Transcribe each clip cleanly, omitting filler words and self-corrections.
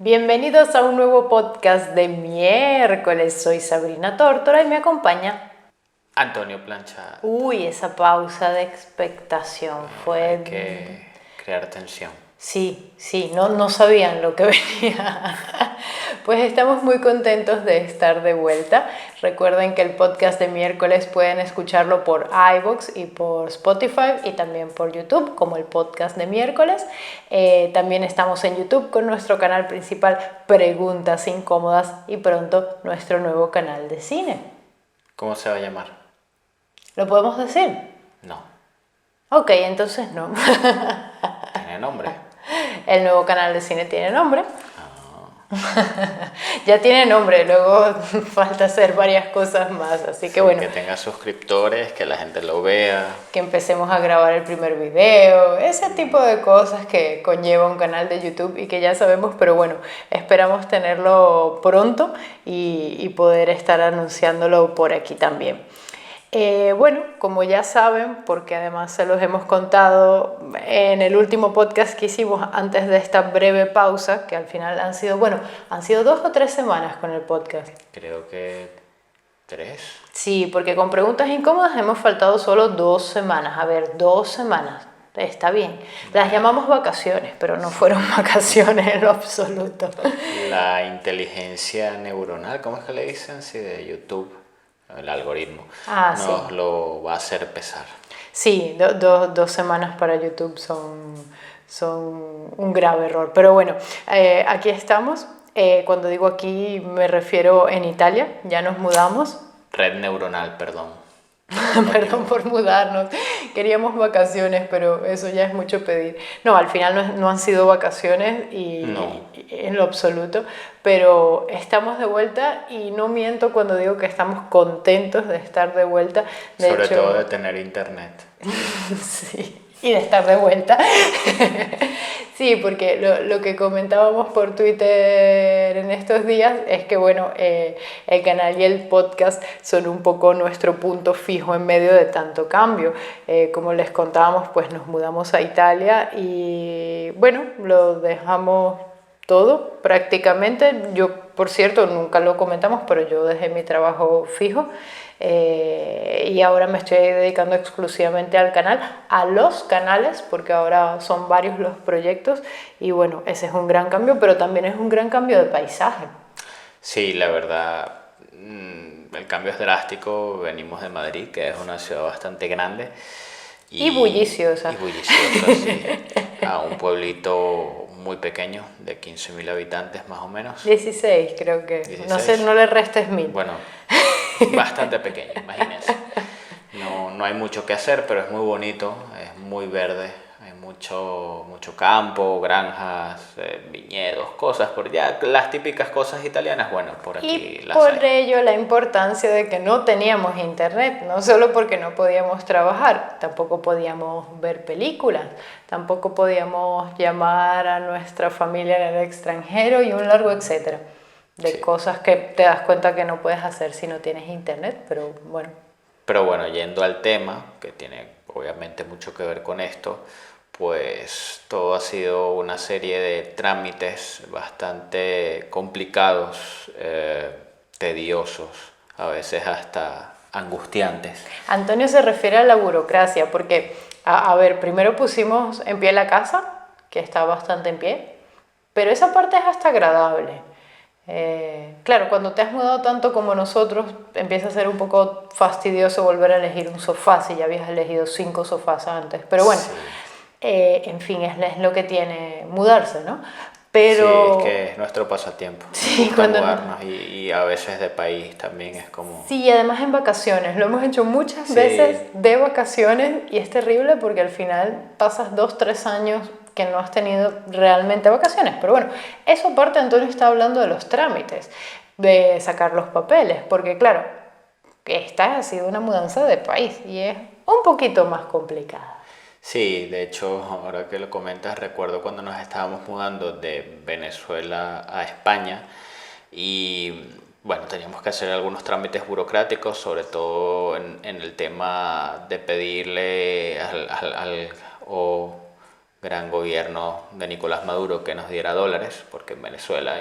Bienvenidos a un nuevo podcast de miércoles. Soy Sabrina Tórtora y me acompaña Antonio Plancha. Uy, esa pausa de expectación fue... Hay que crear tensión. Sí, no sabían lo que venía. Pues estamos muy contentos de estar de vuelta. Recuerden que el podcast de miércoles pueden escucharlo por iVoox y por Spotify y también por YouTube como el podcast de miércoles. También estamos en YouTube con nuestro canal principal Preguntas Incómodas y pronto nuestro nuevo canal de cine. ¿Cómo se va a llamar? ¿Lo podemos decir? No. Ok, entonces no. ¿Tiene nombre? El nuevo canal de cine tiene nombre. Ya tiene nombre, luego falta hacer varias cosas más, así que Sí, bueno. Que tenga suscriptores, que la gente lo vea. Que empecemos a grabar el primer video, ese tipo de cosas que conlleva un canal de YouTube y que ya sabemos, pero bueno, esperamos tenerlo pronto y poder estar anunciándolo por aquí también. Bueno, como ya saben, porque además se los hemos contado en el último podcast que hicimos antes de esta breve pausa, que al final han sido 2 o 3 semanas con el podcast. Creo que 3. Sí, porque con preguntas incómodas hemos faltado solo 2 semanas. A ver, 2 semanas, está bien. Las llamamos vacaciones, pero no fueron vacaciones en lo absoluto. La inteligencia neuronal, ¿cómo es que le dicen? Sí, de YouTube. El algoritmo nos Sí. lo va a hacer pesar. Sí, 2 semanas para YouTube son un grave error. Pero bueno, aquí estamos. Cuando digo aquí me refiero en Italia, ya nos mudamos. Red neuronal, perdón. Perdón por mudarnos. Queríamos vacaciones, pero eso ya es mucho pedir. No, al final no han sido vacaciones No. en lo absoluto, pero estamos de vuelta y no miento cuando digo que estamos contentos de estar de vuelta. Sobre todo de tener internet. Sí, y de estar de vuelta. Sí, porque lo que comentábamos por Twitter en estos días es que, bueno, el canal y el podcast son un poco nuestro punto fijo en medio de tanto cambio. Como les contábamos, pues nos mudamos a Italia y, bueno, lo dejamos todo prácticamente. Yo, por cierto, nunca lo comentamos, pero yo dejé mi trabajo fijo. Y ahora me estoy dedicando exclusivamente al canal, a los canales, porque ahora son varios los proyectos y bueno, ese es un gran cambio, pero también es un gran cambio de paisaje. Sí, la verdad, el cambio es drástico. Venimos de Madrid, que es una ciudad bastante grande. Y bulliciosa. Y bulliciosa, sí. A un pueblito muy pequeño, de 15.000 habitantes más o menos. 16 creo que. 16. No sé, no le restes 1000. Bueno, bastante pequeño, imagínense. No hay mucho que hacer, pero es muy bonito, es muy verde. Hay mucho campo, granjas, viñedos, cosas, por ya las típicas cosas italianas, bueno, por aquí Y las por hay. ello la importancia de que no teníamos internet, no solo porque no podíamos trabajar, tampoco podíamos ver películas, tampoco podíamos llamar a nuestra familia en el extranjero y un largo etcétera de Sí. cosas que te das cuenta que no puedes hacer si no tienes internet, pero bueno. Pero bueno, yendo al tema, que tiene obviamente mucho que ver con esto, pues todo ha sido una serie de trámites bastante complicados, tediosos, a veces hasta angustiantes. Antonio se refiere a la burocracia, porque, a ver, primero pusimos en pie la casa, que está bastante en pie, pero esa parte es hasta agradable. Claro, cuando te has mudado tanto como nosotros, empieza a ser un poco fastidioso volver a elegir un sofá si ya habías elegido 5 sofás antes. Pero bueno, Sí. en fin, es lo que tiene mudarse, ¿no? Pero Sí, es que es nuestro pasatiempo. sí, Nos gusta cuando mudarnos y a veces de país también es como... sí, y además en vacaciones, lo hemos hecho muchas Sí. veces de vacaciones y es terrible porque al final pasas 2, 3 años que no has tenido realmente vacaciones. Pero bueno, eso aparte Antonio está hablando de los trámites, de sacar los papeles, porque claro, esta ha sido una mudanza de país y es un poquito más complicada. Sí, de hecho, ahora que lo comentas, recuerdo cuando nos estábamos mudando de Venezuela a España y bueno, teníamos que hacer algunos trámites burocráticos, sobre todo en el tema de pedirle o gran gobierno de Nicolás Maduro que nos diera dólares, porque en Venezuela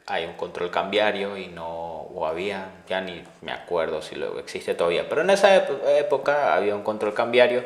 hay un control cambiario y no, o había, ya ni me acuerdo si luego existe todavía, pero en esa época había un control cambiario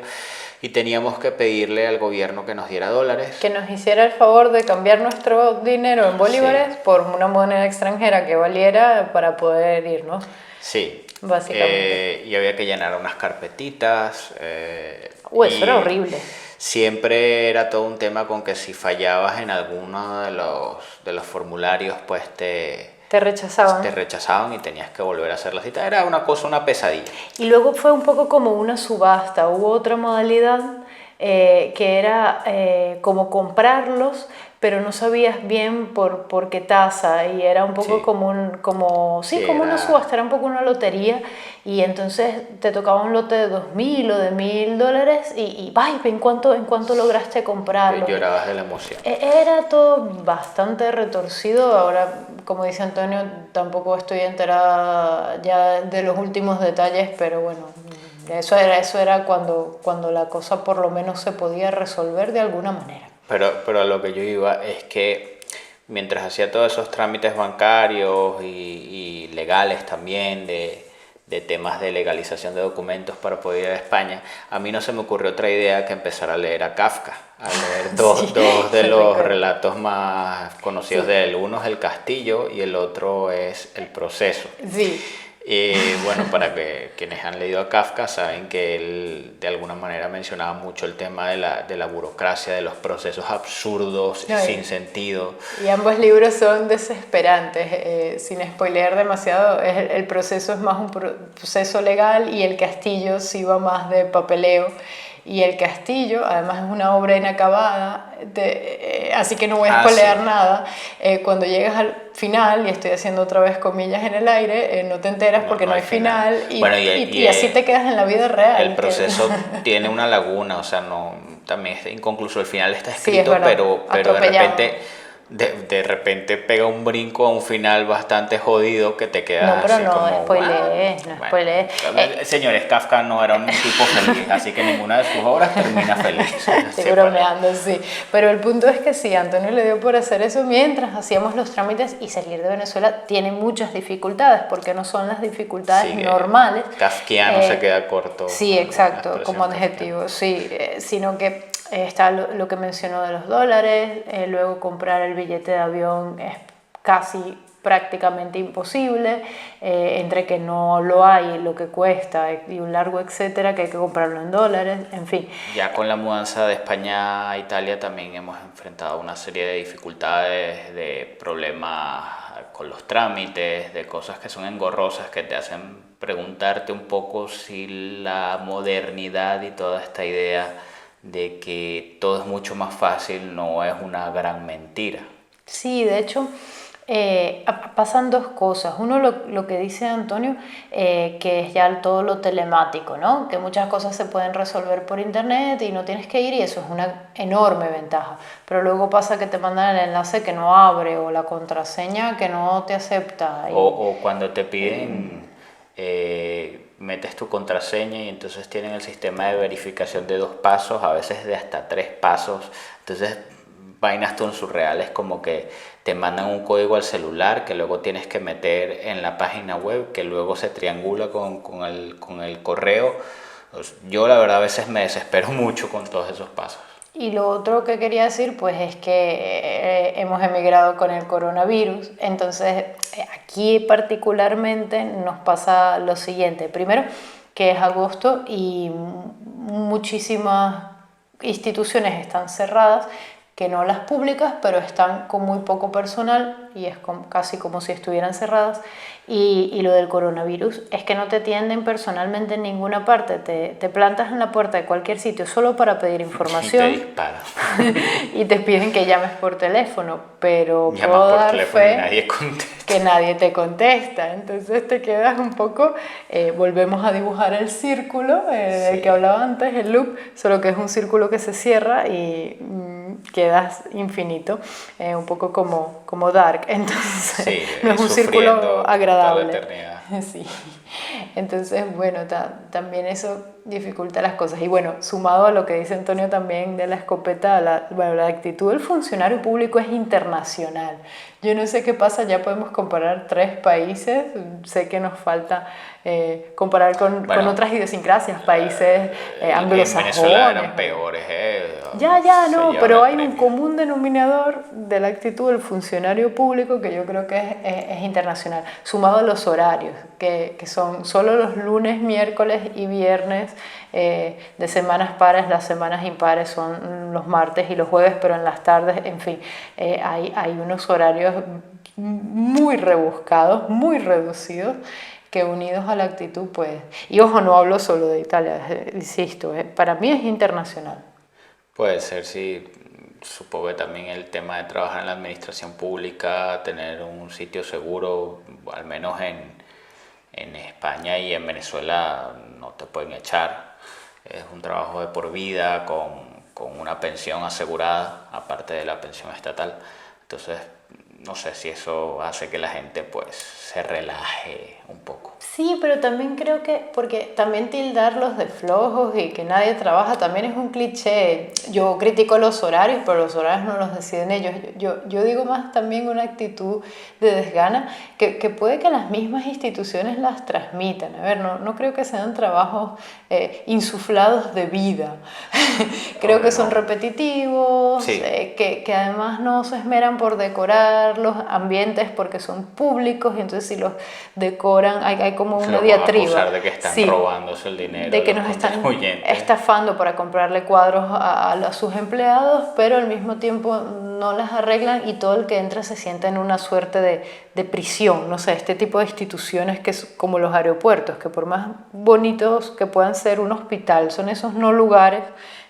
y teníamos que pedirle al gobierno que nos diera dólares. Que nos hiciera el favor de cambiar nuestro dinero en bolívares, sí, por una moneda extranjera que valiera para poder irnos. Sí, básicamente. Y había que llenar unas carpetitas. Eso era horrible. Siempre era todo un tema con que si fallabas en alguno de los formularios, pues te rechazaban. Te rechazaban y tenías que volver a hacer la cita. Era una cosa, una pesadilla. Y luego fue un poco como una subasta. Hubo otra modalidad que era como comprarlos, pero no sabías bien por qué tasa, y era un poco como una subasta, era un poco una lotería, y entonces te tocaba un lote de $2.000 o de $1.000 y ¡ay! ¿En cuánto lograste comprarlo? Llorabas de la emoción. Era todo bastante retorcido. Ahora, como dice Antonio, tampoco estoy enterada ya de los últimos detalles, pero bueno, eso era cuando la cosa por lo menos se podía resolver de alguna manera. Pero a lo que yo iba es que mientras hacía todos esos trámites bancarios y legales también de temas de legalización de documentos para poder ir a España, a mí no se me ocurrió otra idea que empezar a leer a Kafka, a leer dos de los relatos más conocidos de él. Uno es El Castillo y el otro es El Proceso. Sí. Y bueno, para que quienes han leído a Kafka saben que él de alguna manera mencionaba mucho el tema de la burocracia, de los procesos absurdos, sin sentido. Y ambos libros son desesperantes, sin spoilear demasiado. El Proceso es más un proceso legal y El Castillo sí va más de papeleo. Y El Castillo, además, es una obra inacabada, así que no voy a spoilear nada. Cuando llegas al final, y estoy haciendo otra vez comillas en el aire, no te enteras porque no hay final. Y así te quedas en la vida real. El Proceso tiene una laguna, o sea, no, también está inconcluso. El final está escrito, sí, pero de repente pega un brinco a un final bastante jodido que te queda así como... No spoilees. Señores, Kafka no era un tipo feliz, así que ninguna de sus obras termina feliz. Estoy bromeando, sí. Pero el punto es que sí, Antonio le dio por hacer eso mientras hacíamos los trámites, y salir de Venezuela tiene muchas dificultades, porque no son las dificultades normales. Kafkiano se queda corto. Sí, exacto, como adjetivo, sí, sino que está lo que mencionó de los dólares, luego comprar el billete de avión es casi prácticamente imposible, entre que no lo hay, lo que cuesta y un largo etcétera, que hay que comprarlo en dólares, en fin. Ya con la mudanza de España a Italia también hemos enfrentado una serie de dificultades, de problemas con los trámites, de cosas que son engorrosas, que te hacen preguntarte un poco si la modernidad y toda esta idea de que todo es mucho más fácil no es una gran mentira. Sí, de hecho, pasan dos cosas. Uno, lo que dice Antonio, que es ya todo lo telemático, ¿no? Que muchas cosas se pueden resolver por internet y no tienes que ir, y eso es una enorme ventaja. Pero luego pasa que te mandan el enlace que no abre, o la contraseña que no te acepta. O cuando te piden... metes tu contraseña y entonces tienen el sistema de verificación de 2 pasos, a veces de hasta 3 pasos. Entonces vainas tan surreales como que te mandan un código al celular que luego tienes que meter en la página web, que luego se triangula con el correo. Yo la verdad a veces me desespero mucho con todos esos pasos. Y lo otro que quería decir, pues, es que hemos emigrado con el coronavirus. Entonces, aquí particularmente nos pasa lo siguiente. Primero, que es agosto y muchísimas instituciones están cerradas, que no las públicas, pero están con muy poco personal, y es casi como si estuvieran cerradas. Y lo del coronavirus es que no te atienden personalmente en ninguna parte, te plantas en la puerta de cualquier sitio solo para pedir información. Y te disparan. Y te piden que llames por teléfono, pero puedo dar fe que nadie te contesta. Entonces te quedas un poco, volvemos a dibujar el círculo del que hablaba antes, el loop, solo que es un círculo que se cierra y quedas infinito, un poco como Dark. Entonces no es un círculo agradable. Toda la eternidad. Sí. Entonces, bueno, también eso dificulta las cosas. Y bueno, sumado a lo que dice Antonio también de la escopeta, la actitud del funcionario público es internacional. Yo no sé qué pasa, ya podemos comparar 3 países, sé que nos falta comparar con Bueno, otras idiosincrasias, países en Venezuela anglosajones. eran peores, Ya, se no, llevan pero el hay un premio. común denominador de la actitud del funcionario público que yo creo que es internacional, sumado a los horarios, que son solo los lunes, miércoles y viernes de semanas pares, las semanas impares son los martes y los jueves, pero en las tardes, en fin, hay unos horarios muy rebuscados, muy reducidos, que unidos a la actitud, pues, y ojo, no hablo solo de Italia, insisto, para mí es internacional. Puede ser, sí. Supongo que también el tema de trabajar en la administración pública, tener un sitio seguro, al menos en España y en Venezuela no te pueden echar. Es un trabajo de por vida con una pensión asegurada, aparte de la pensión estatal. Entonces, no sé si eso hace que la gente pues se relaje un poco. Sí, pero también creo que, porque también tildarlos de flojos y que nadie trabaja también es un cliché. Yo critico los horarios, pero los horarios no los deciden ellos. Yo digo más también una actitud de desgana que puede que las mismas instituciones las transmitan. A ver, no creo que sean trabajos insuflados de vida. Creo Hombre, que son no. repetitivos, Sí, que además no se esmeran por decorar los ambientes porque son públicos y entonces si los decoran hay como se una los van a diatriba, acusar de que están sí, robándose el dinero de de que los nos están contribuyentes. estafando para comprarle cuadros a sus empleados, pero al mismo tiempo no las arreglan y todo el que entra se sienta en una suerte de prisión, no sé, este tipo de instituciones que es como los aeropuertos, que por más bonitos que puedan ser un hospital, son esos no lugares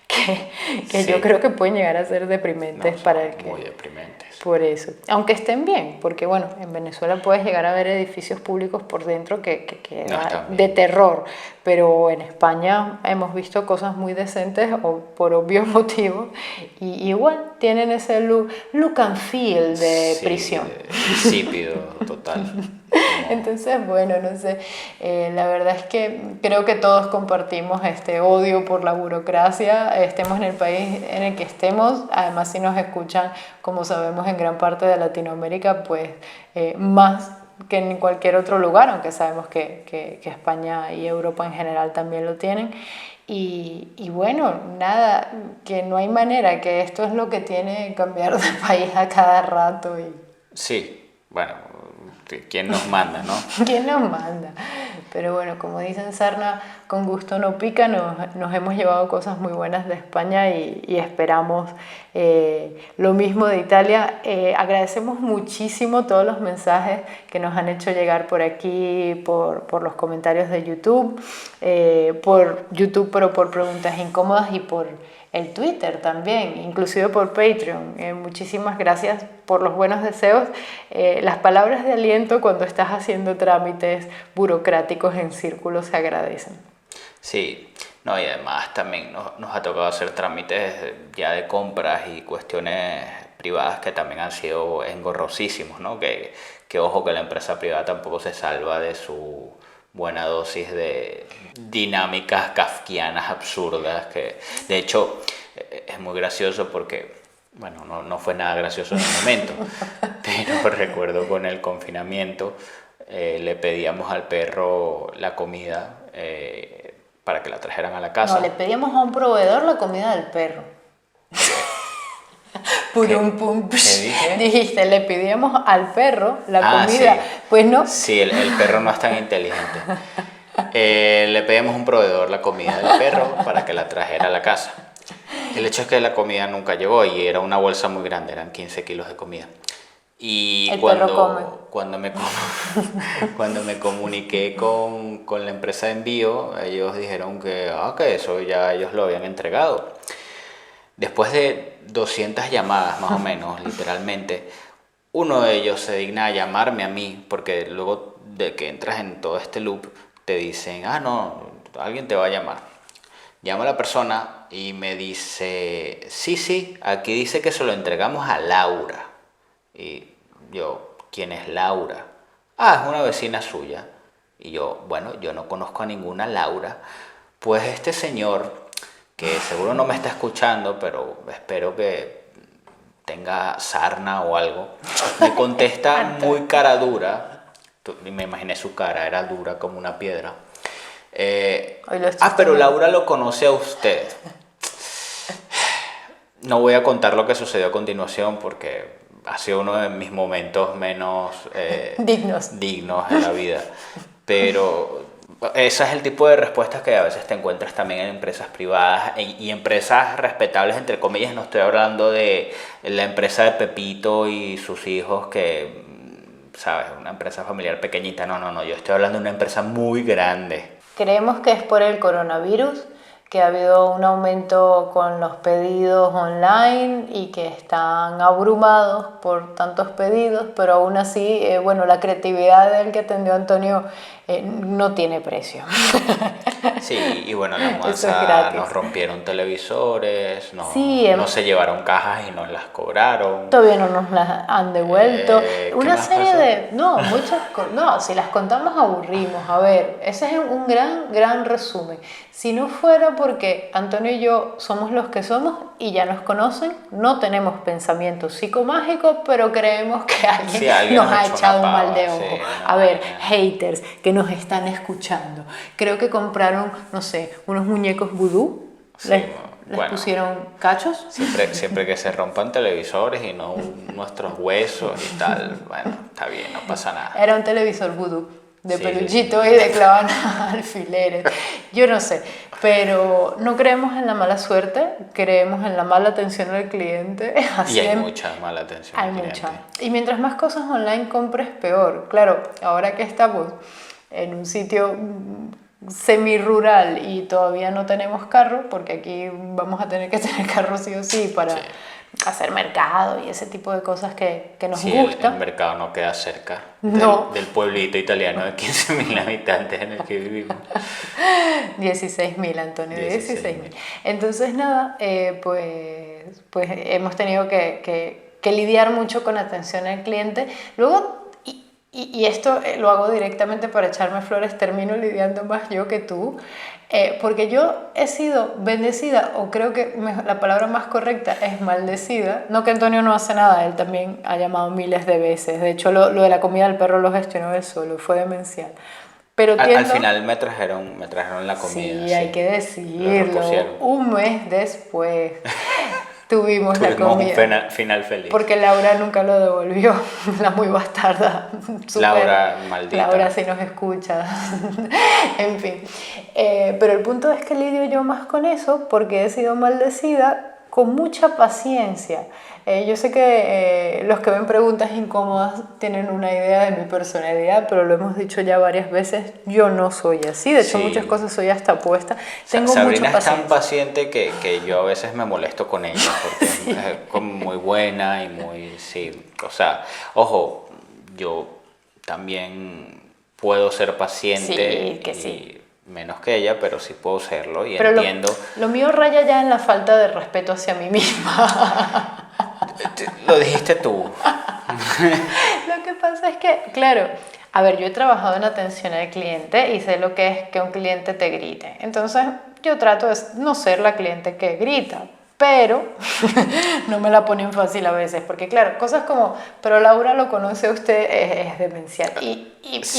que yo Sí, creo que pueden llegar a ser no, deprimentes son para el muy que... deprimentes. Por eso, aunque estén bien, porque bueno, en Venezuela puedes llegar a ver edificios públicos por dentro que No están de bien. terror, pero en España hemos visto cosas muy decentes o por obvios motivos y igual tienen ese look and feel de Sí, prisión. insípido, total. Como, Entonces, bueno, no sé, la verdad es que creo que todos compartimos este odio por la burocracia, estemos en el país en el que estemos, además si nos escuchan, como sabemos en gran parte de Latinoamérica, pues más que en cualquier otro lugar, aunque sabemos que España y Europa en general también lo tienen. Y bueno, nada, que no hay manera, que esto es lo que tiene cambiar de país a cada rato y sí, bueno, ¿quién nos manda, no? ¿quién nos manda? Pero bueno, como dicen Sarna, con gusto no pica, nos hemos llevado cosas muy buenas de España y esperamos lo mismo de Italia. Agradecemos muchísimo todos los mensajes que nos han hecho llegar por aquí, por los comentarios de YouTube, por YouTube pero por preguntas incómodas y por el Twitter también, inclusive por Patreon. Muchísimas gracias por los buenos deseos. Las palabras de aliento cuando estás haciendo trámites burocráticos en círculo se agradecen. Sí, no, y además también nos ha tocado hacer trámites ya de compras y cuestiones privadas que también han sido engorrosísimos, ¿no? Que ojo que la empresa privada tampoco se salva de su buena dosis de dinámicas kafkianas absurdas que de hecho es muy gracioso porque bueno, no fue nada gracioso en el momento, pero recuerdo con el confinamiento le pedíamos al perro la comida para que la trajeran a la No, casa. le pedíamos a un proveedor la comida del perro. Purum, pum, ¿Qué dije? dijiste, le pedíamos al perro la Ah, comida. sí. Pues no. Sí, el perro no es tan inteligente. Le pedimos a un proveedor la comida del perro para que la trajera a la casa. El hecho es que la comida nunca llegó y era una bolsa muy grande, eran 15 kilos de comida. Y El perro come. cuando me comuniqué con la empresa de envío, ellos dijeron que eso ya ellos lo habían entregado. Después de 200 llamadas, más o menos, literalmente, uno de ellos se digna a llamarme a mí, porque luego de que entras en todo este loop, te dicen, no, alguien te va a llamar. Llama a la persona y me dice, sí, aquí dice que se lo entregamos a Laura. Y yo, ¿quién es Laura? Es una vecina suya. Y yo, bueno, yo no conozco a ninguna Laura. Pues este señor, que seguro no me está escuchando, pero espero que tenga sarna o algo, me contesta muy cara dura. Me imaginé su cara, era dura como una piedra. Pero Laura lo conoce a usted. No voy a contar lo que sucedió a continuación porque ha sido uno de mis momentos menos dignos en la vida. Pero ese es el tipo de respuestas que a veces te encuentras también en empresas privadas y empresas respetables, entre comillas. No estoy hablando de la empresa de Pepito y sus hijos que, ¿sabes? Una empresa familiar pequeñita. No. Yo estoy hablando de una empresa muy grande. Creemos que es por el coronavirus, que ha habido un aumento con los pedidos online y que están abrumados por tantos pedidos, pero aún así, bueno, la creatividad del que atendió Antonio no tiene precio. Sí, y bueno, la mudanza nos rompieron televisores, no se llevaron cajas y nos las cobraron. Todavía no nos las han devuelto. Una serie de... No, si las contamos aburrimos. A ver, ese es un gran resumen. Si no fuera porque Antonio y yo somos los que somos y ya nos conocen, no tenemos pensamientos psicomágicos, pero creemos que alguien nos ha echado un mal de ojo. Sí, a ver, haters que nos están escuchando. Creo que compraron, no sé, unos muñecos vudú. Sí, les pusieron cachos. Siempre que se rompan televisores y no nuestros huesos y tal, bueno, está bien, no pasa nada. Era un televisor vudú de peluchito y de clavan alfileres. Yo no sé, pero no creemos en la mala suerte, creemos en la mala atención al cliente. Y hay mucha mala atención al cliente. Y mientras más cosas online compres, peor. Claro, ahora que estamos en un sitio semi-rural y todavía no tenemos carro, porque aquí vamos a tener que tener carro sí o sí para hacer mercado y ese tipo de cosas que nos gusta. El mercado no queda cerca del pueblito italiano de 15.000 habitantes en el que vivimos. 16.000, Antonio, 16.000. Entonces nada, pues hemos tenido que lidiar mucho con atención al cliente. Luego, y esto lo hago directamente para echarme flores, termino lidiando más yo que tú, porque yo he sido bendecida, o creo que la palabra más correcta es maldecida. No que Antonio no hace nada, él también ha llamado miles de veces. De hecho, lo de la comida del perro lo gestionó él solo, fue demencial. Pero al final me trajeron la comida. Sí, hay que decirlo. Un mes después tuvimos la comida. Un final feliz. Porque Laura nunca lo devolvió. La muy bastarda. Laura, maldita. Laura, si nos escucha. En fin. Pero el punto es que lidio yo más con eso porque he sido maldecida con mucha paciencia. Yo sé que los que ven preguntas incómodas tienen una idea de mi personalidad, pero lo hemos dicho ya varias veces, yo no soy así. De hecho, muchas cosas soy hasta opuesta. Tengo Sabrina mucha es tan paciente que yo a veces me molesto con ella porque es como muy buena y muy... Sí, o sea, ojo, yo también puedo ser paciente y menos que ella, pero sí puedo serlo y entiendo. Lo mío raya ya en la falta de respeto hacia mí misma. Lo dijiste tú. Lo que pasa es que, claro, a ver, yo he trabajado en atención al cliente y sé lo que es que un cliente te grite. Entonces, yo trato de no ser la cliente que grita, pero no me la ponen fácil a veces, porque claro, cosas como, pero Laura lo conoce usted, es demencial. Y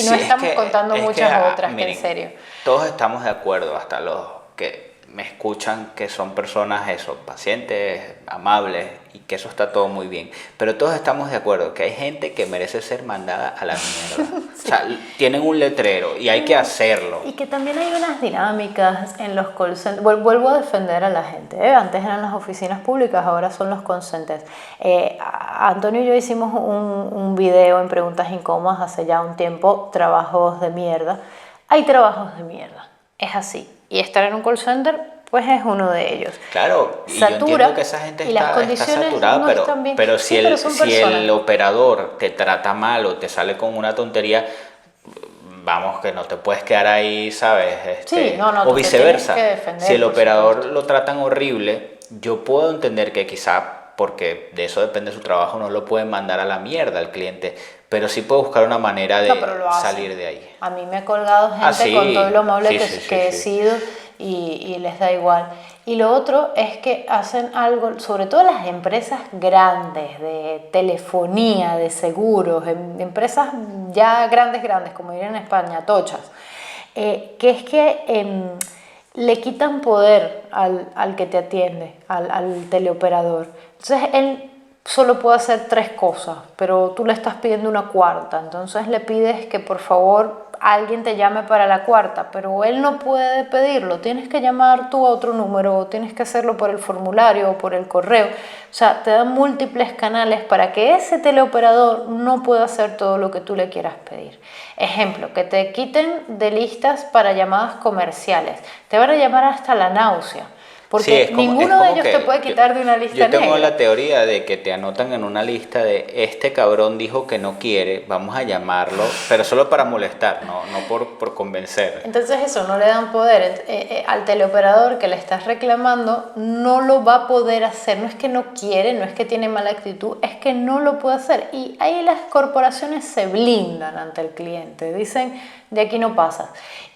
no estamos contando muchas otras, miren, que en serio. Todos estamos de acuerdo, hasta los que me escuchan, que son personas pacientes, amables, y que eso está todo muy bien. Pero todos estamos de acuerdo que hay gente que merece ser mandada a la mierda. Sí. O sea, tienen un letrero y hay que hacerlo. Y que también hay unas dinámicas en los call centers. Vuelvo a defender a la gente, ¿eh? Antes eran las oficinas públicas, ahora son los call centers. Antonio y yo hicimos un video en Preguntas Incómodas hace ya un tiempo, trabajos de mierda. Hay trabajos de mierda, es así. Y estar en un call center, pues es uno de ellos. Claro, y yo entiendo que esa gente está saturada, no pero si el operador te trata mal o te sale con una tontería, vamos, que no te puedes quedar ahí, ¿sabes? O viceversa. Si el operador lo tratan horrible, yo puedo entender que quizá, porque de eso depende su trabajo, no lo pueden mandar a la mierda al cliente. pero sí puedo buscar una manera de No, pero lo hacen. salir de ahí. A mí me ha colgado gente Sí, con todo lo amable sí, que, sí, sí, que he sí. sido y les da igual. Y lo otro es que hacen algo, sobre todo las empresas grandes de telefonía, de seguros, empresas ya grandes, como dirían en España, tochas, que es que le quitan poder al que te atiende, al teleoperador. Entonces él solo puede hacer 3 cosas, pero tú le estás pidiendo una cuarta, entonces le pides que por favor alguien te llame para la cuarta, pero él no puede pedirlo, tienes que llamar tú a otro número, o tienes que hacerlo por el formulario o por el correo. O sea, te dan múltiples canales para que ese teleoperador no pueda hacer todo lo que tú le quieras pedir. Ejemplo, que te quiten de listas para llamadas comerciales, te van a llamar hasta la náusea. Porque Sí, ninguno de ellos te puede quitar de una lista yo tengo negra. la teoría de que te anotan en una lista de este cabrón dijo que no quiere, vamos a llamarlo, pero solo para molestar, no por convencer. Entonces eso, no le dan poder al teleoperador que le estás reclamando, no lo va a poder hacer. No es que no quiere, no es que tiene mala actitud, es que no lo puede hacer. Y ahí las corporaciones se blindan ante el cliente, dicen de aquí no pasas.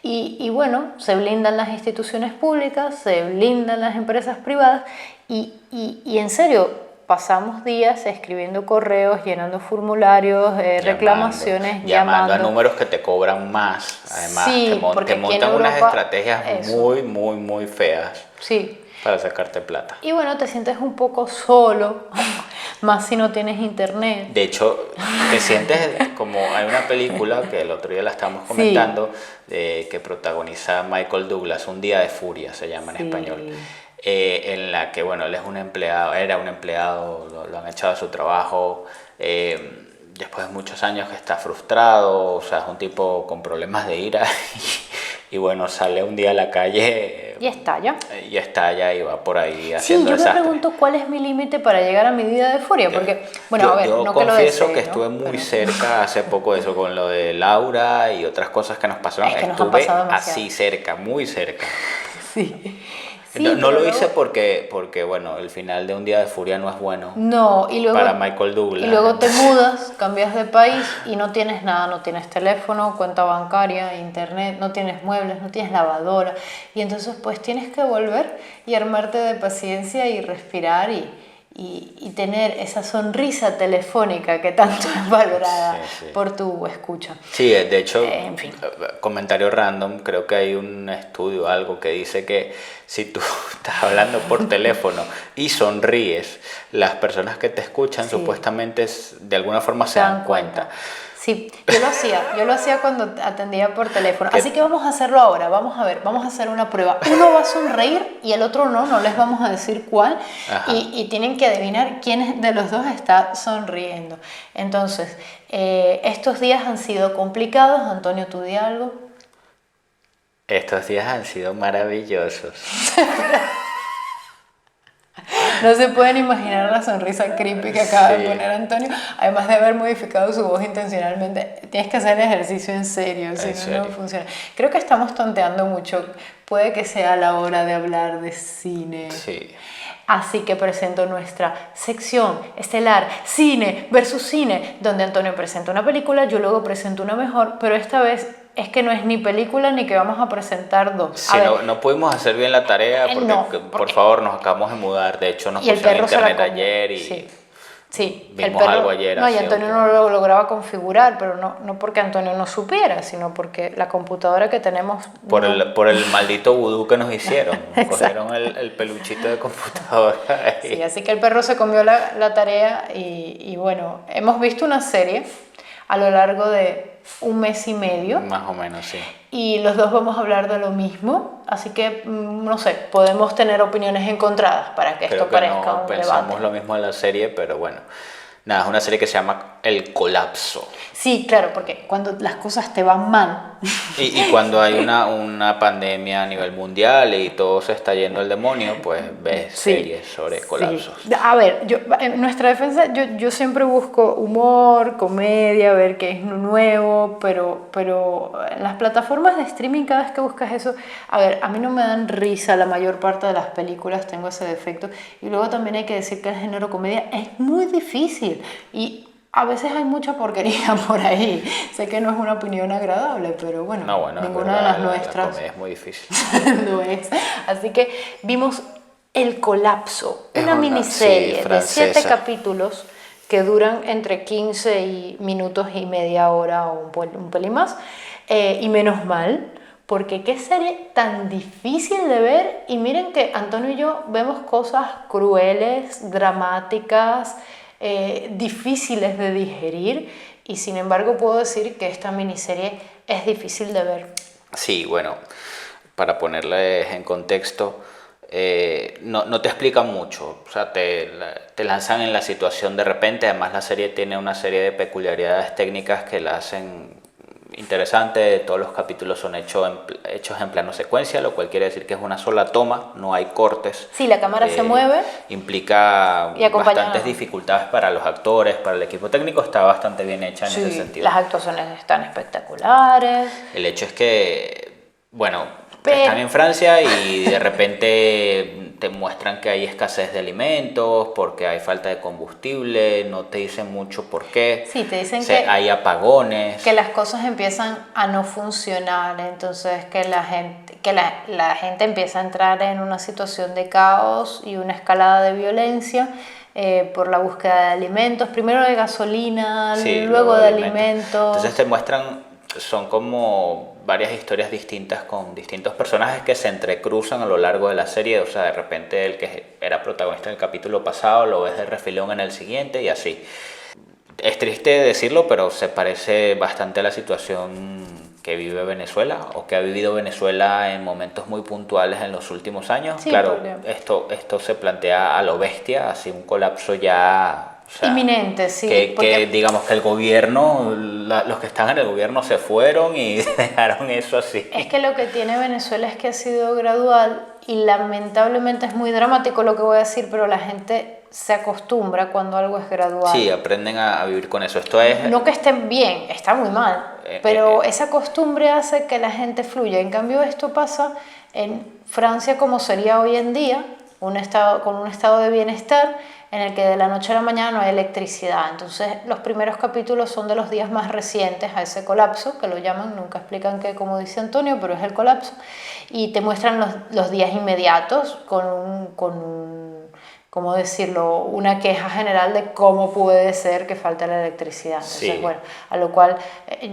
Y bueno, se blindan las instituciones públicas, se blindan las empresas privadas y en serio, pasamos días escribiendo correos, llenando formularios, reclamaciones, llamando a números que te cobran más. Además, sí, te montan unas estrategias muy feas, sí, para sacarte plata. y bueno, te sientes un poco solo, más si no tienes internet. De hecho, te sientes como hay una película que el otro día la estábamos comentando, que protagoniza Michael Douglas, Un día de furia se llama en español, en la que, bueno, él es un empleado, era un empleado, lo han echado de su trabajo, después de muchos años que está frustrado, o sea, es un tipo con problemas de ira y bueno, sale un día a la calle Y estalla. y estalla y va por ahí haciendo Sí, yo desastre. me pregunto cuál es mi límite para llegar a mi día de furia, porque, bueno, a ver, yo no que lo confieso desee, que ¿no? estuve muy Pero cerca hace poco de eso, con lo de Laura y otras cosas que nos pasaron. es que nos han Estuve pasado demasiado. así cerca, muy cerca. Sí. Sí, No pero lo hice luego- porque, bueno, el final de Un día de furia no es bueno No, y luego, para Michael Douglas. y luego te mudas, cambias de país y no tienes nada, no tienes teléfono, cuenta bancaria, internet, no tienes muebles, no tienes lavadora. Y entonces pues tienes que volver y armarte de paciencia y respirar y tener esa sonrisa telefónica que tanto es valorada por tu escucha. Sí, de hecho, En fin. comentario random, creo que hay un estudio, algo que dice que si tú estás hablando por teléfono y sonríes, las personas que te escuchan supuestamente de alguna forma se dan cuenta. Sí, yo lo hacía cuando atendía por teléfono. Así que vamos a hacerlo ahora, vamos a ver, vamos a hacer una prueba. Uno va a sonreír y el otro no les vamos a decir cuál y tienen que adivinar quién de los dos está sonriendo. Entonces, estos días han sido complicados. Antonio, ¿tú di algo? Estos días han sido maravillosos. No se pueden imaginar la sonrisa creepy que acaba de poner Antonio, además de haber modificado su voz intencionalmente. Tienes que hacer el ejercicio en serio, si no, no funciona. Creo que estamos tonteando mucho. Puede que sea la hora de hablar de cine. Sí. Así que presento nuestra sección estelar, cine versus cine, donde Antonio presenta una película, yo luego presento una mejor, pero esta vez es que no es ni película ni que vamos a presentar dos. Sí, no pudimos hacer bien la tarea porque, por favor, nos acabamos de mudar. De hecho, nos pusieron internet ayer y sí, vimos algo ayer. No, y Antonio no lo lograba configurar, pero no porque Antonio no supiera, sino porque la computadora que tenemos... Por el maldito vudú que nos hicieron. Cogieron el peluchito de computadora. Sí, así que el perro se comió la tarea y bueno, hemos visto una serie a lo largo de un mes y medio. Más o menos, sí. Y los dos vamos a hablar de lo mismo, así que, no sé, podemos tener opiniones encontradas para que esto parezca un debate. Pensamos lo mismo en la serie, pero bueno. Nada, es una serie que se llama El Colapso. Sí, claro, porque cuando las cosas te van mal... Y cuando hay una pandemia a nivel mundial y todo se está yendo al demonio, pues ves series sobre colapsos. Sí. A ver, en nuestra defensa yo siempre busco humor, comedia, ver qué es nuevo, pero en las plataformas de streaming cada vez que buscas eso, a ver, a mí no me dan risa la mayor parte de las películas, tengo ese defecto, y luego también hay que decir que el género comedia es muy difícil y A veces hay mucha porquería por ahí. Sé que no es una opinión agradable, pero bueno, No, bueno, es ninguna de verdad, las la nuestras comedia es muy difícil. lo es. Así que vimos El Colapso, Es una una, sí, miniserie de 7 francesa. capítulos que duran entre 15 minutos y media hora o un pelín más. Y menos mal, porque qué serie tan difícil de ver. Y miren que Antonio y yo vemos cosas crueles, dramáticas, difíciles de digerir, y sin embargo puedo decir que esta miniserie es difícil de ver. Sí, bueno, para ponerles en contexto, no te explican mucho, o sea, te lanzan en la situación de repente. Además la serie tiene una serie de peculiaridades técnicas que la hacen interesante. Todos los capítulos son hechos en plano secuencia, lo cual quiere decir que es una sola toma, no hay cortes. Sí, la cámara se mueve Implica y acompaña. bastantes dificultades para los actores, para el equipo técnico. Está bastante bien hecha en ese Sí, sentido. las actuaciones están espectaculares. El hecho es que, bueno, Pero están en Francia y de repente te muestran que hay escasez de alimentos, porque hay falta de combustible, no te dicen mucho por qué. sí, te dicen Hay apagones. que las cosas empiezan a no funcionar, entonces que la gente empieza a entrar en una situación de caos y una escalada de violencia, por la búsqueda de alimentos, primero de gasolina, Sí, luego de alimentos. Entonces te muestran, son como varias historias distintas con distintos personajes que se entrecruzan a lo largo de la serie. O sea, de repente el que era protagonista en el capítulo pasado lo ves de refilón en el siguiente y así. Es triste decirlo, pero se parece bastante a la situación que vive Venezuela, o que ha vivido Venezuela en momentos muy puntuales en los últimos años. Sí, claro, porque esto se plantea a lo bestia, así un colapso ya... O sea, inminente, sí, que digamos que el gobierno, los que están en el gobierno se fueron y dejaron eso así. es que lo que tiene Venezuela es que ha sido gradual y lamentablemente es muy dramático lo que voy a decir, pero la gente se acostumbra cuando algo es gradual. Sí, aprenden a vivir con eso. Esto es... No que estén bien, está muy mal, pero esa costumbre hace que la gente fluya. En cambio, esto pasa en Francia como sería hoy en día, con un estado de bienestar en el que de la noche a la mañana no hay electricidad. Entonces, los primeros capítulos son de los días más recientes a ese colapso, que lo llaman, nunca explican qué, como dice Antonio, pero es el colapso, y te muestran los días inmediatos ¿cómo decirlo?, una queja general de cómo puede ser que falte la electricidad. Entonces, Sí. bueno, a lo cual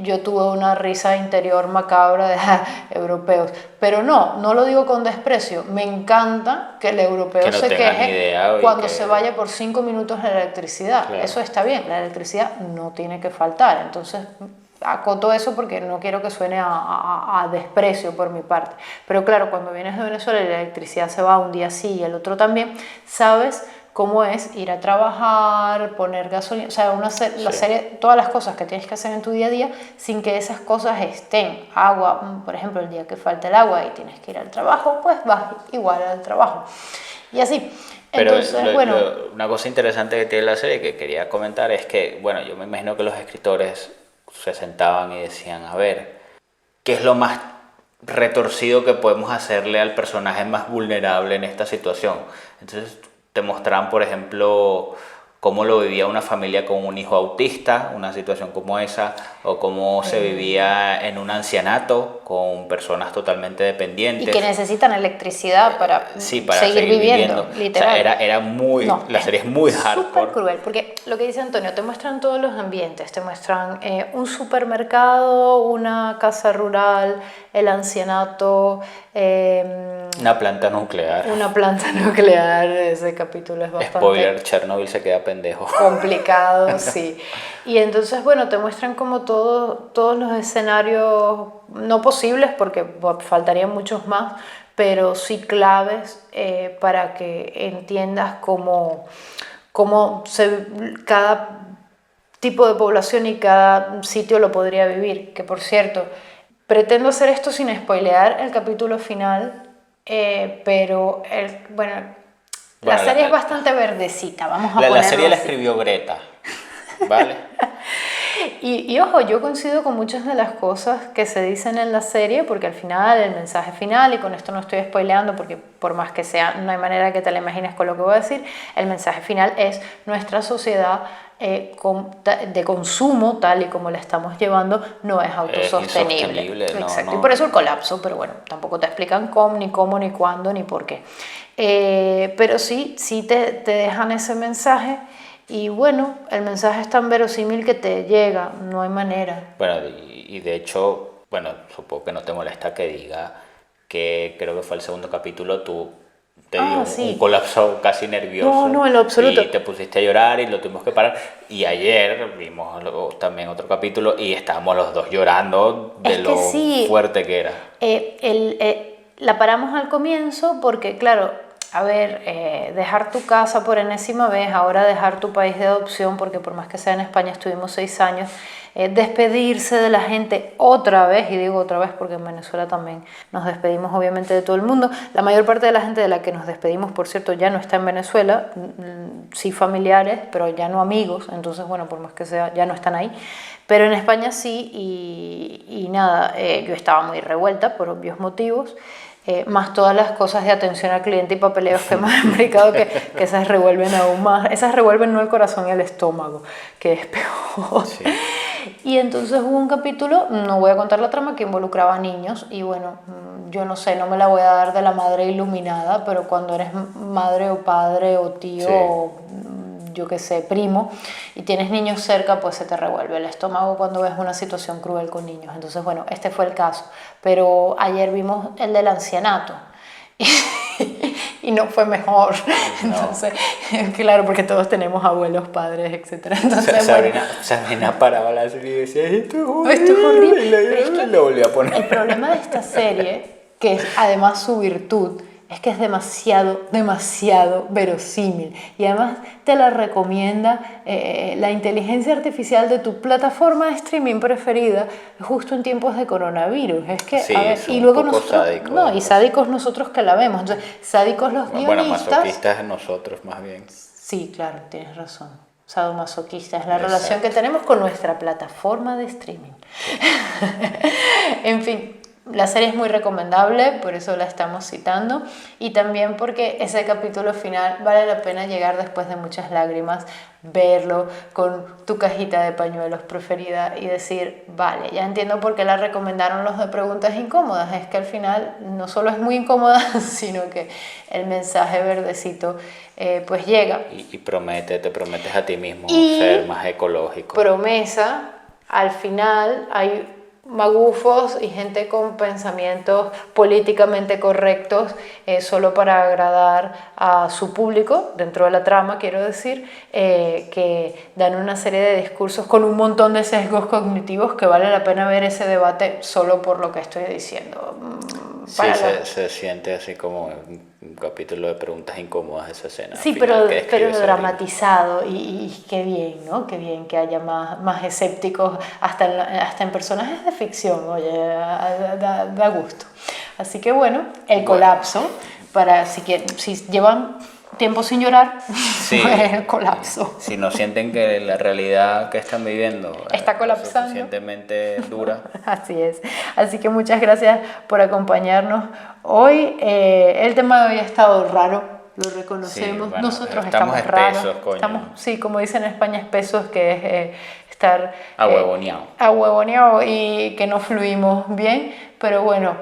yo tuve una risa interior macabra de europeos. Pero no lo digo con desprecio. Me encanta que el europeo Que no se tengan queje idea y cuando que... se vaya por 5 minutos la electricidad. Claro. Eso está bien, la electricidad no tiene que faltar. Entonces, acoto eso porque no quiero que suene a desprecio por mi parte. Pero claro, cuando vienes de Venezuela y la electricidad se va un día sí y el otro también, sabes cómo es ir a trabajar, poner gasolina, o sea, la serie, todas las cosas que tienes que hacer en tu día a día sin que esas cosas estén. Agua, por ejemplo, el día que falta el agua y tienes que ir al trabajo, pues vas igual al trabajo. Y así. Pero entonces, una cosa interesante que tiene la serie que quería comentar es que, bueno, yo me imagino que los escritores se sentaban y decían, a ver, ¿qué es lo más retorcido que podemos hacerle al personaje más vulnerable en esta situación? Entonces te mostraban, por ejemplo, cómo lo vivía una familia con un hijo autista, una situación como esa, o cómo se vivía en un ancianato con personas totalmente dependientes. Y que necesitan electricidad para seguir viviendo, literal. O sea, era muy... No, la serie es muy hardcore. Súper cruel, porque lo que dice Antonio, te muestran todos los ambientes, te muestran un supermercado, una casa rural, el ancianato, una planta nuclear. Una planta nuclear, ese capítulo es bastante... Spoiler, Chernobyl se queda pendejo. Complicado, sí. Y entonces, bueno, te muestran como todos los escenarios, no posibles porque faltarían muchos más, pero sí claves para que entiendas cómo cada tipo de población y cada sitio lo podría vivir. Que por cierto, pretendo hacer esto sin spoilear el capítulo final, pero la serie es bastante verdecita, vamos a ponerlo La serie la así. escribió Greta, ¿vale? Y ojo, yo coincido con muchas de las cosas que se dicen en la serie, porque al final, el mensaje final, y con esto no estoy spoileando porque por más que sea, no hay manera que te la imagines con lo que voy a decir, el mensaje final es: nuestra sociedad de consumo, tal y como la estamos llevando, no es autosostenible. Insostenible, Y por eso el colapso, pero bueno, tampoco te explican cómo, ni cuándo, ni por qué. Pero sí te dejan ese mensaje. Y bueno, el mensaje es tan verosímil que te llega, no hay manera. Bueno, y de hecho, bueno, supongo que no te molesta que diga que creo que fue el segundo capítulo, tú te dio un colapso casi nervioso. No, en lo absoluto. Y te pusiste a llorar y lo tuvimos que parar. Y ayer vimos también otro capítulo y estábamos los dos llorando de lo fuerte que era. La paramos al comienzo porque, claro, a ver, dejar tu casa por enésima vez, ahora dejar tu país de adopción, porque por más que sea en España estuvimos 6 años, despedirse de la gente otra vez, y digo otra vez porque en Venezuela también nos despedimos obviamente de todo el mundo. La mayor parte de la gente de la que nos despedimos, por cierto, ya no está en Venezuela, sí familiares, pero ya no amigos, entonces bueno, por más que sea, ya no están ahí. Pero en España sí, y nada, yo estaba muy revuelta por obvios motivos. Más todas las cosas de atención al cliente y papeleos que me han explicado que esas revuelven aún más. Esas revuelven no el corazón y el estómago, que es peor. Sí. Y entonces hubo un capítulo, no voy a contar la trama, que involucraba a niños. Y bueno, yo no sé, no me la voy a dar de la madre iluminada, pero cuando eres madre o padre o tío o yo qué sé, primo, y tienes niños cerca, pues se te revuelve el estómago cuando ves una situación cruel con niños. Entonces, bueno, este fue el caso. Pero ayer vimos el del ancianato y no fue mejor. Entonces, claro, porque todos tenemos abuelos, padres, etc. Entonces, Sabrina paraba la serie y decía, esto es horrible. Y lo volví a poner. El problema de esta serie, que es además su virtud, es que es demasiado verosímil, y además te la recomienda la inteligencia artificial de tu plataforma de streaming preferida justo en tiempos de coronavirus. Es que, sí, a ver, y luego nosotros, sádicos nosotros que la vemos. Entonces, sádicos los guionistas. Bueno, masoquistas nosotros más bien. Sí, claro, tienes razón. Sadomasoquista es la relación que tenemos con nuestra plataforma de streaming. En fin. La serie es muy recomendable, por eso la estamos citando, y también porque ese capítulo final vale la pena llegar después de muchas lágrimas, verlo con tu cajita de pañuelos preferida y decir, vale, ya entiendo por qué la recomendaron los de preguntas incómodas. Es que al final no solo es muy incómoda, sino que el mensaje verdecito pues llega. Y te prometes a ti mismo ser más ecológico. Promesa, al final hay magufos y gente con pensamientos políticamente correctos solo para agradar a su público, dentro de la trama quiero decir, que dan una serie de discursos con un montón de sesgos cognitivos que vale la pena ver ese debate solo por lo que estoy diciendo. Sí, se siente así como un capítulo de preguntas incómodas esa escena. Sí, pero dramatizado y qué bien, ¿no? Qué bien que haya más escépticos hasta en personajes de ficción, oye, da gusto. Así que bueno, el colapso, para si llevan tiempo sin llorar, pues el colapso. Si no sienten que la realidad que están viviendo está colapsando, es suficientemente dura. Así es. Así que muchas gracias por acompañarnos hoy. El tema de hoy ha estado raro, lo reconocemos. Sí, bueno, nosotros estamos espesos, raros. Coño. Sí, como dicen en España, espesos, que es estar ahuevoneado y que no fluimos bien, pero bueno,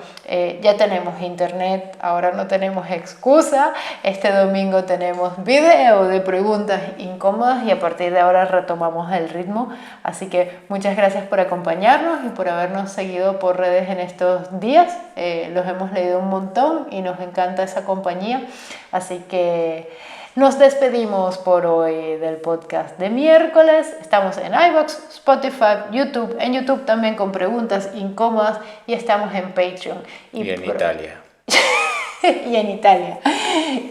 ya tenemos internet, ahora no tenemos excusa. Este domingo tenemos video de preguntas incómodas y a partir de ahora retomamos el ritmo. Así que muchas gracias por acompañarnos y por habernos seguido por redes en estos días. Los hemos leído un montón y nos encanta esa compañía, así que nos despedimos por hoy del podcast de miércoles. Estamos en iVoox, Spotify, YouTube. En YouTube también con preguntas incómodas y estamos en Patreon. Y en Italia. Y en Italia.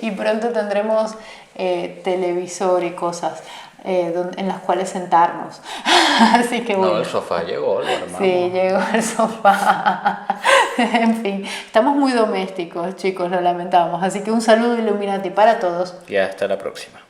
Y pronto tendremos televisor y cosas en las cuales sentarnos. Así que bueno. No, el sofá llegó, lo armamos. Sí, llegó el sofá. En fin, estamos muy domésticos, chicos, lo lamentamos. Así que un saludo Illuminati para todos. Y hasta la próxima.